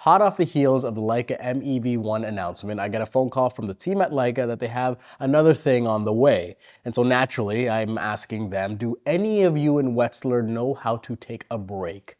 Hot off the heels of the Leica MEV1 announcement, I get a phone call from the team at Leica that they have another thing on the way. And so naturally, I'm asking them, do any of you in Wetzlar know how to take a break?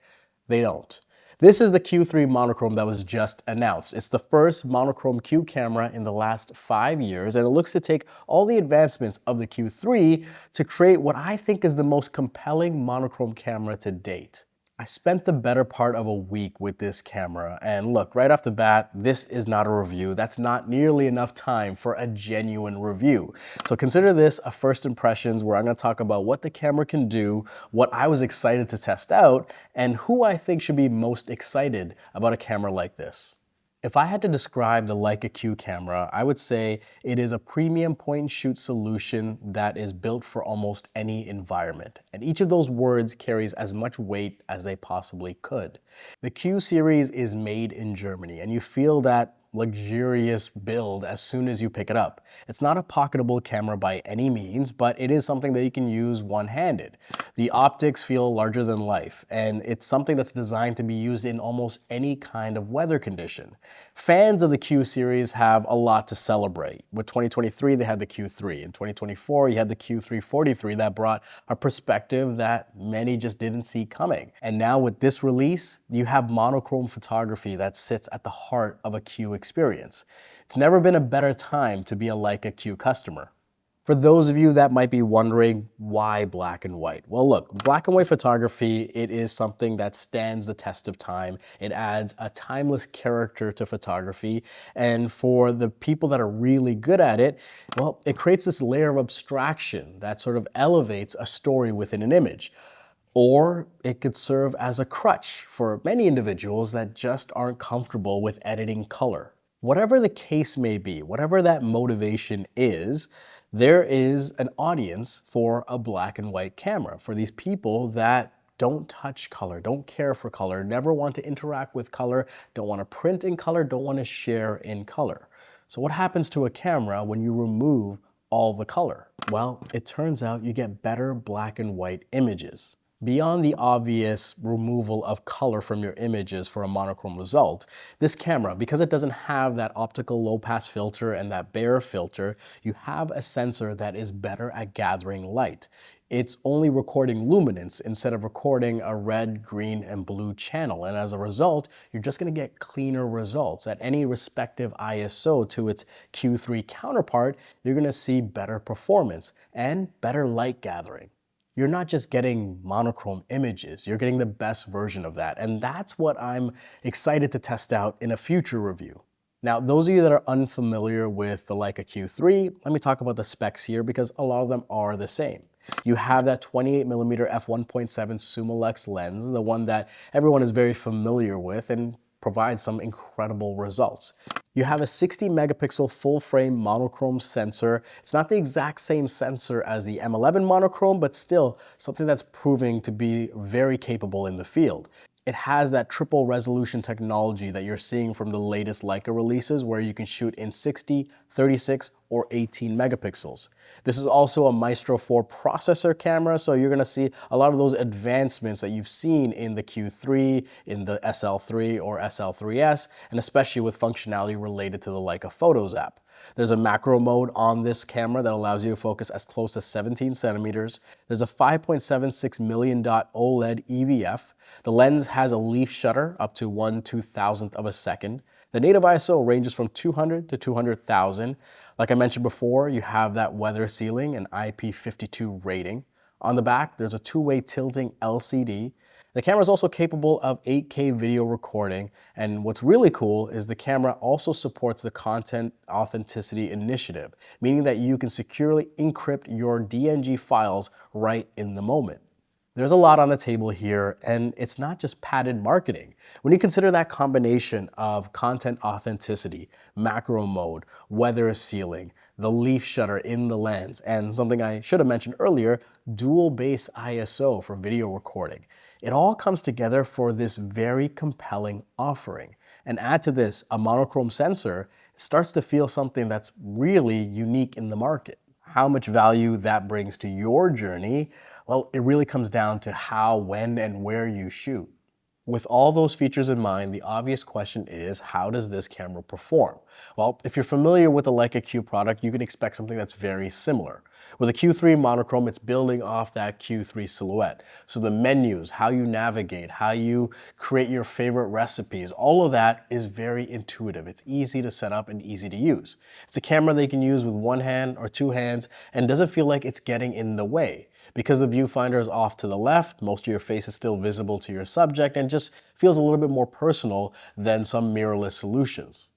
They don't. This is the Q3 monochrome that was just announced. It's the first monochrome Q camera in the last 5 years, and it looks to take all the advancements of the Q3 to create what I think is the most compelling monochrome camera to date. I spent the better part of a week with this camera, and look, right off the bat, this is not a review. That's not nearly enough time for a genuine review. So consider this a first impressions where I'm going to talk about what the camera can do, what I was excited to test out, and who I think should be most excited about a camera like this. If I had to describe the Leica Q camera, I would say it is a premium point-and-shoot solution that is built for almost any environment. And each of those words carries as much weight as they possibly could. The Q series is made in Germany, and you feel that luxurious build as soon as you pick it up. It's not a pocketable camera by any means, but it is something that you can use one-handed. The optics feel larger than life, and it's something that's designed to be used in almost any kind of weather condition. Fans of the Q series have a lot to celebrate. With 2023, they had the Q3. In 2024, you had the Q3 that brought a perspective that many just didn't see coming. And now with this release, you have monochrome photography that sits at the heart of a Q experience. It's never been a better time to be a Leica Q customer. For those of you that might be wondering, why black and white? Well, look, black and white photography, it is something that stands the test of time. It adds a timeless character to photography. And for the people that are really good at it, well, it creates this layer of abstraction that sort of elevates a story within an image. Or it could serve as a crutch for many individuals that just aren't comfortable with editing color. Whatever the case may be, whatever that motivation is, there is an audience for a black and white camera, for these people that don't touch color, don't care for color, never want to interact with color, don't want to print in color, don't want to share in color. So what happens to a camera when you remove all the color? Well, it turns out you get better black and white images. Beyond the obvious removal of color from your images for a monochrome result, this camera, because it doesn't have that optical low-pass filter and that Bayer filter, you have a sensor that is better at gathering light. It's only recording luminance instead of recording a red, green, and blue channel. And as a result, you're just going to get cleaner results. At any respective ISO to its Q3 counterpart, you're going to see better performance and better light gathering. You're not just getting monochrome images, you're getting the best version of that. And that's what I'm excited to test out in a future review. Now, those of you that are unfamiliar with the Leica Q3, let me talk about the specs here because a lot of them are the same. You have that 28mm f1.7 Summilux lens, the one that everyone is very familiar with and provides some incredible results. You have a 60 megapixel full frame monochrome sensor. It's not the exact same sensor as the M11 monochrome, but still something that's proving to be very capable in the field. It has that triple resolution technology that you're seeing from the latest Leica releases where you can shoot in 60, 36, or 18 megapixels. This is also a Maestro 4 processor camera, so you're gonna see a lot of those advancements that you've seen in the Q3, in the SL3 or SL3S, and especially with functionality related to the Leica Photos app. There's a macro mode on this camera that allows you to focus as close as 17 centimeters. There's a 5.76 million dot OLED EVF. The lens has a leaf shutter up to 1/2000th of a second. The native ISO ranges from 200 to 200,000. Like I mentioned before, you have that weather sealing and IP52 rating. On the back, there's a two-way tilting LCD. The camera is also capable of 8K video recording, and what's really cool is the camera also supports the Content Authenticity Initiative, meaning that you can securely encrypt your DNG files right in the moment. There's a lot on the table here, and it's not just padded marketing. When you consider that combination of content authenticity, macro mode, weather sealing, the leaf shutter in the lens, and something I should have mentioned earlier, dual base ISO for video recording, it all comes together for this very compelling offering. And add to this a monochrome sensor, it starts to feel something that's really unique in the market. How much value that brings to your journey, well, it really comes down to how, when, and where you shoot. With all those features in mind, the obvious question is, how does this camera perform? Well, if you're familiar with the Leica Q product, you can expect something that's very similar. With a Q3 monochrome, it's building off that Q3 silhouette. So the menus, how you navigate, how you create your favorite recipes, all of that is very intuitive. It's easy to set up and easy to use. It's a camera that you can use with one hand or two hands and doesn't feel like it's getting in the way. Because the viewfinder is off to the left, most of your face is still visible to your subject and just feels a little bit more personal than some mirrorless solutions.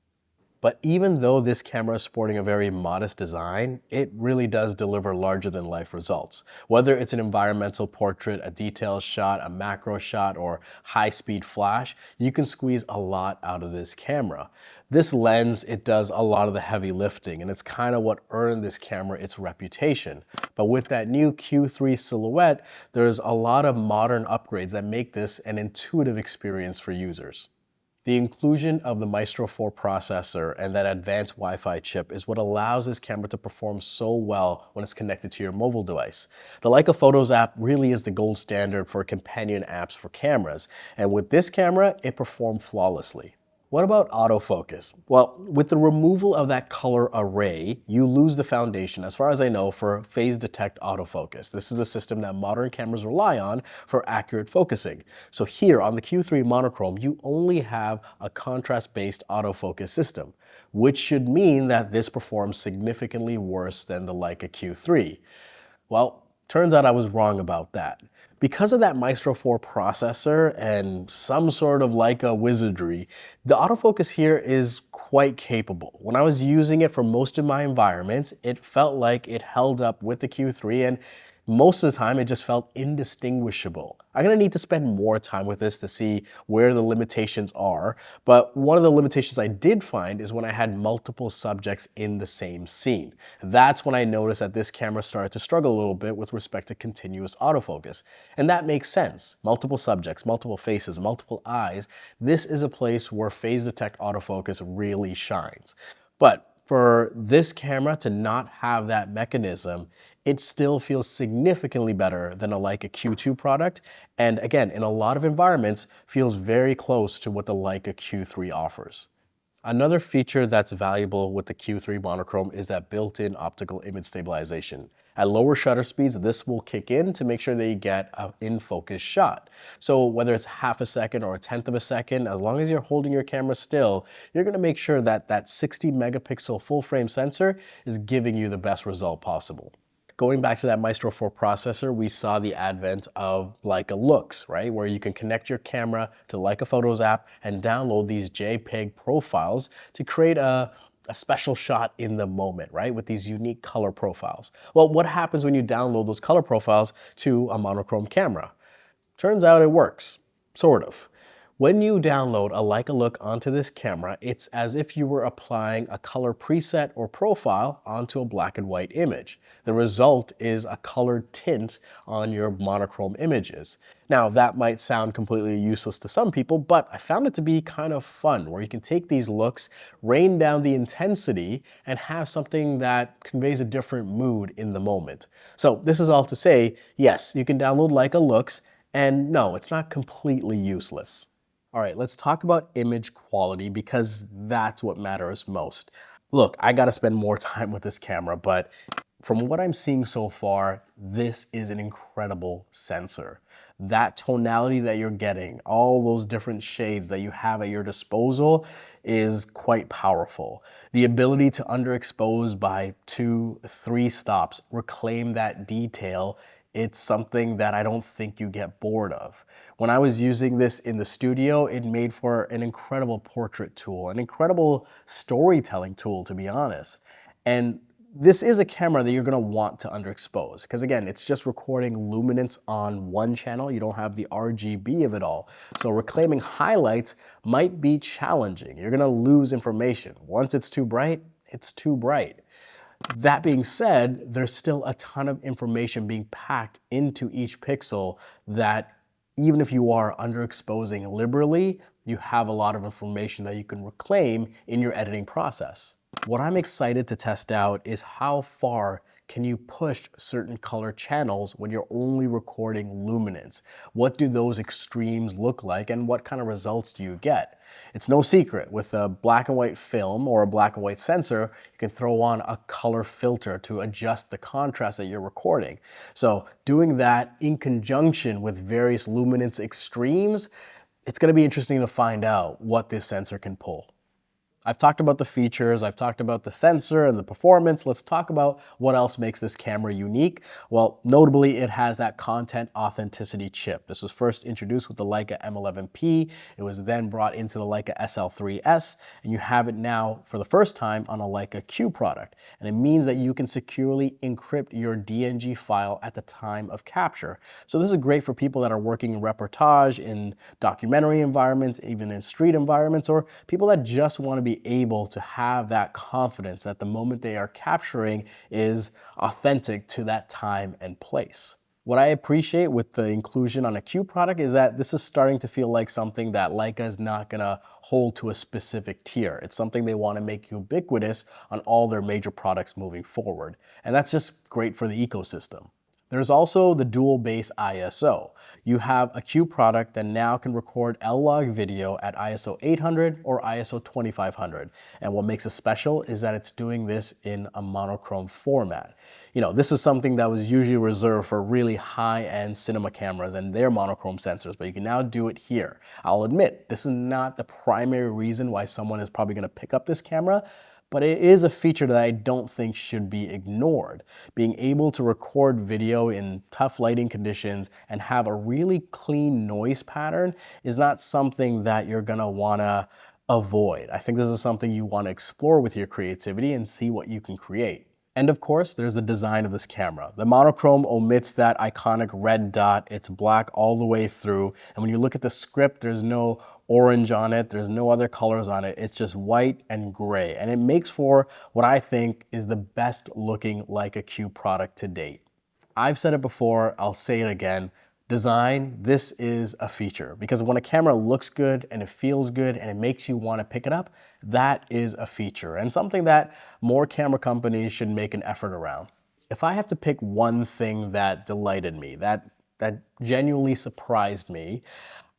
But even though this camera is sporting a very modest design, it really does deliver larger than life results. Whether it's an environmental portrait, a detail shot, a macro shot, or high-speed flash, you can squeeze a lot out of this camera. This lens, it does a lot of the heavy lifting, and it's kind of what earned this camera its reputation. But with that new Q3 silhouette, there's a lot of modern upgrades that make this an intuitive experience for users. The inclusion of the Maestro 4 processor and that advanced Wi-Fi chip is what allows this camera to perform so well when it's connected to your mobile device. The Leica Photos app really is the gold standard for companion apps for cameras, and with this camera, it performed flawlessly. What about autofocus? Well, with the removal of that color array, you lose the foundation, as far as I know, for phase detect autofocus. This is a system that modern cameras rely on for accurate focusing. So here on the Q3 monochrome, you only have a contrast-based autofocus system, which should mean that this performs significantly worse than the Leica Q3. Well, turns out I was wrong about that. Because of that Maestro 4 processor and some sort of Leica wizardry, the autofocus here is quite capable. When I was using it for most of my environments, it felt like it held up with the Q3, and most of the time it just felt indistinguishable. I'm gonna need to spend more time with this to see where the limitations are, but one of the limitations I did find is when I had multiple subjects in the same scene. That's when I noticed that this camera started to struggle a little bit with respect to continuous autofocus. And that makes sense. Multiple subjects, multiple faces, multiple eyes. This is a place where phase detect autofocus really shines. But for this camera to not have that mechanism, it still feels significantly better than a Leica Q2 product, and again, in a lot of environments, feels very close to what the Leica Q3 offers. Another feature that's valuable with the Q3 monochrome is that built-in optical image stabilization. At lower shutter speeds, this will kick in to make sure that you get an in-focus shot. So whether it's half a second or a tenth of a second, as long as you're holding your camera still, you're gonna make sure that that 60 megapixel full-frame sensor is giving you the best result possible. Going back to that Maestro 4 processor, we saw the advent of Leica Looks, right? Where you can connect your camera to Leica Photos app and download these JPEG profiles to create a special shot in the moment, right? With these unique color profiles. Well, what happens when you download those color profiles to a monochrome camera? Turns out it works, sort of. When you download a Leica Look onto this camera, it's as if you were applying a color preset or profile onto a black and white image. The result is a colored tint on your monochrome images. Now, that might sound completely useless to some people, but I found it to be kind of fun, where you can take these looks, rain down the intensity, and have something that conveys a different mood in the moment. So this is all to say, yes, you can download Leica Looks, and no, it's not completely useless. All right, let's talk about image quality because that's what matters most. Look, I gotta spend more time with this camera, but from what I'm seeing so far, this is an incredible sensor. That tonality that you're getting, all those different shades that you have at your disposal is quite powerful. The ability to underexpose by 2-3 stops, reclaim that detail, it's something that I don't think you get bored of. When I was using this in the studio, it made for an incredible portrait tool, an incredible storytelling tool, to be honest. And this is a camera that you're gonna want to underexpose, because again, it's just recording luminance on one channel. You don't have the RGB of it all. So reclaiming highlights might be challenging. You're gonna lose information. Once it's too bright, it's too bright. That being said, there's still a ton of information being packed into each pixel that even if you are underexposing liberally, you have a lot of information that you can reclaim in your editing process. What I'm excited to test out is how far Can you push certain color channels when you're only recording luminance? What do those extremes look like and what kind of results do you get? It's no secret, with a black and white film or a black and white sensor, you can throw on a color filter to adjust the contrast that you're recording. So doing that in conjunction with various luminance extremes, it's going to be interesting to find out what this sensor can pull. I've talked about the features, I've talked about the sensor and the performance. Let's talk about what else makes this camera unique. Well, notably, it has that content authenticity chip. This was first introduced with the Leica M11P. It was then brought into the Leica SL3S, and you have it now for the first time on a Leica Q product. And it means that you can securely encrypt your DNG file at the time of capture. So this is great for people that are working in reportage, in documentary environments, even in street environments, or people that just want to be able to have that confidence that the moment they are capturing is authentic to that time and place. What I appreciate with the inclusion on a Q product is that this is starting to feel like something that Leica is not gonna hold to a specific tier. It's something they want to make ubiquitous on all their major products moving forward. And that's just great for the ecosystem. There's also the dual base ISO. You have a Q product that now can record L-log video at ISO 800 or ISO 2500. And what makes it special is that it's doing this in a monochrome format. You know, this is something that was usually reserved for really high-end cinema cameras and their monochrome sensors, but you can now do it here. I'll admit, this is not the primary reason why someone is probably gonna pick up this camera, but it is a feature that I don't think should be ignored. Being able to record video in tough lighting conditions and have a really clean noise pattern is not something that you're gonna wanna avoid. I think this is something you wanna explore with your creativity and see what you can create. And of course, there's the design of this camera. The monochrome omits that iconic red dot. It's black all the way through. And when you look at the script, there's no orange on it. There's no other colors on it. It's just white and gray. And it makes for what I think is the best looking Leica Q product to date. I've said it before, I'll say it again. Design, this is a feature, because when a camera looks good and it feels good and it makes you want to pick it up, that is a feature and something that more camera companies should make an effort around. If I have to pick one thing that delighted me, that genuinely surprised me,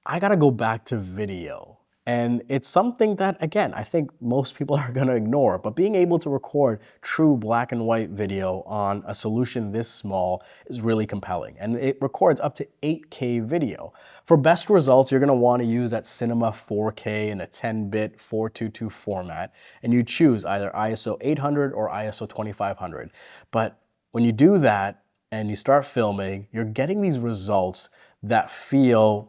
I gotta go back to video. And it's something that, again, I think most people are gonna ignore, but being able to record true black and white video on a solution this small is really compelling. And it records up to 8K video. For best results, you're gonna wanna use that Cinema 4K in a 10-bit 422 format, and you choose either ISO 800 or ISO 2500. But when you do that and you start filming, you're getting these results that feel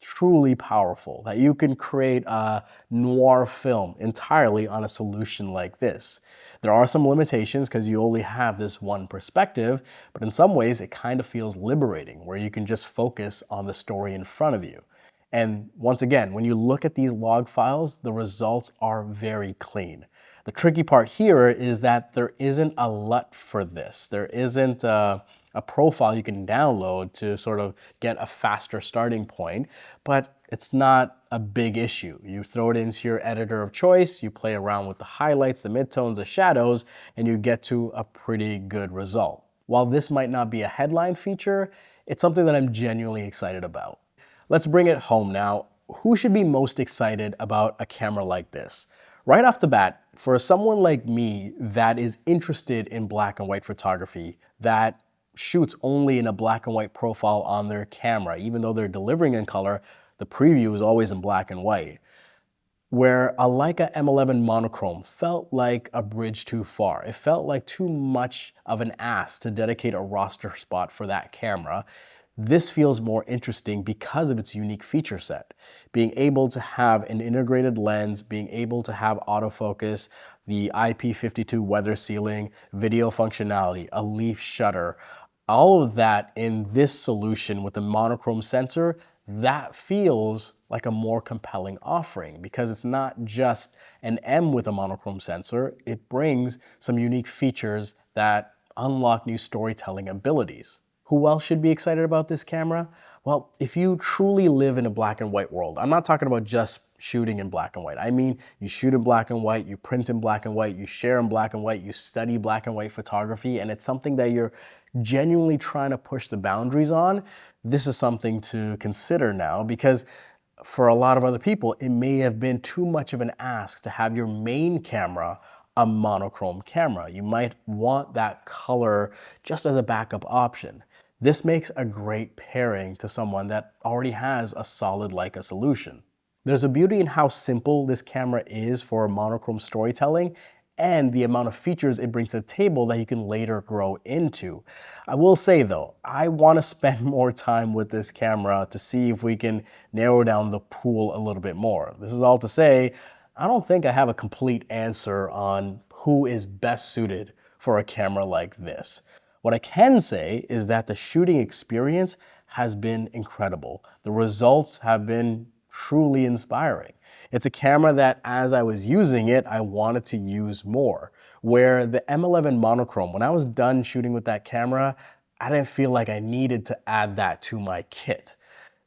truly powerful, that you can create a noir film entirely on a solution like this. There are some limitations because you only have this one perspective, but in some ways it kind of feels liberating, where you can just focus on the story in front of you. And once again, when you look at these log files, the results are very clean. The tricky part here is that there isn't a LUT for this. There isn't a profile you can download to sort of get a faster starting point, but it's not a big issue. You throw it into your editor of choice, you play around with the highlights, the midtones, the shadows, and you get to a pretty good result. While this might not be a headline feature, it's something that I'm genuinely excited about. Let's bring it home now. Who should be most excited about a camera like this? Right off the bat, for someone like me that is interested in black and white photography, that shoots only in a black and white profile on their camera, even though they're delivering in color, the preview is always in black and white. Where a Leica M11 monochrome felt like a bridge too far. It felt like too much of an ask to dedicate a roster spot for that camera. This feels more interesting because of its unique feature set. Being able to have an integrated lens, being able to have autofocus, the IP52 weather sealing, video functionality, a leaf shutter, all of that in this solution with the monochrome sensor, that feels like a more compelling offering because it's not just an M with a monochrome sensor, it brings some unique features that unlock new storytelling abilities. Who else should be excited about this camera? Well, if you truly live in a black and white world, I'm not talking about just shooting in black and white. I mean, you shoot in black and white, you print in black and white, you share in black and white, you study black and white photography, and it's something that you're genuinely trying to push the boundaries on. This is something to consider now, because for a lot of other people, it may have been too much of an ask to have your main camera a monochrome camera. You might want that color just as a backup option. This makes a great pairing to someone that already has a solid Leica solution. There's a beauty in how simple this camera is for monochrome storytelling and the amount of features it brings to the table that you can later grow into. I will say though, I want to spend more time with this camera to see if we can narrow down the pool a little bit more. This is all to say, I don't think I have a complete answer on who is best suited for a camera like this. What I can say is that the shooting experience has been incredible. The results have been truly inspiring. It's a camera that as I was using it, I wanted to use more. Where the M11 monochrome, when I was done shooting with that camera, I didn't feel like I needed to add that to my kit.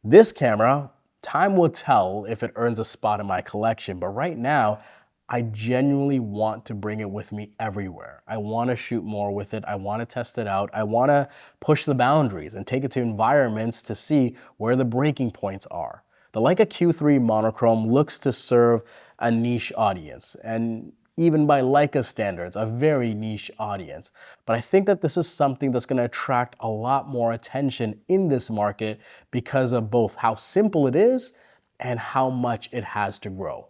This camera, time will tell if it earns a spot in my collection, but right now, I genuinely want to bring it with me everywhere. I want to shoot more with it. I want to test it out. I want to push the boundaries and take it to environments to see where the breaking points are. The Leica Q3 monochrome looks to serve a niche audience, and even by Leica standards, a very niche audience. But I think that this is something that's going to attract a lot more attention in this market because of both how simple it is and how much it has to grow.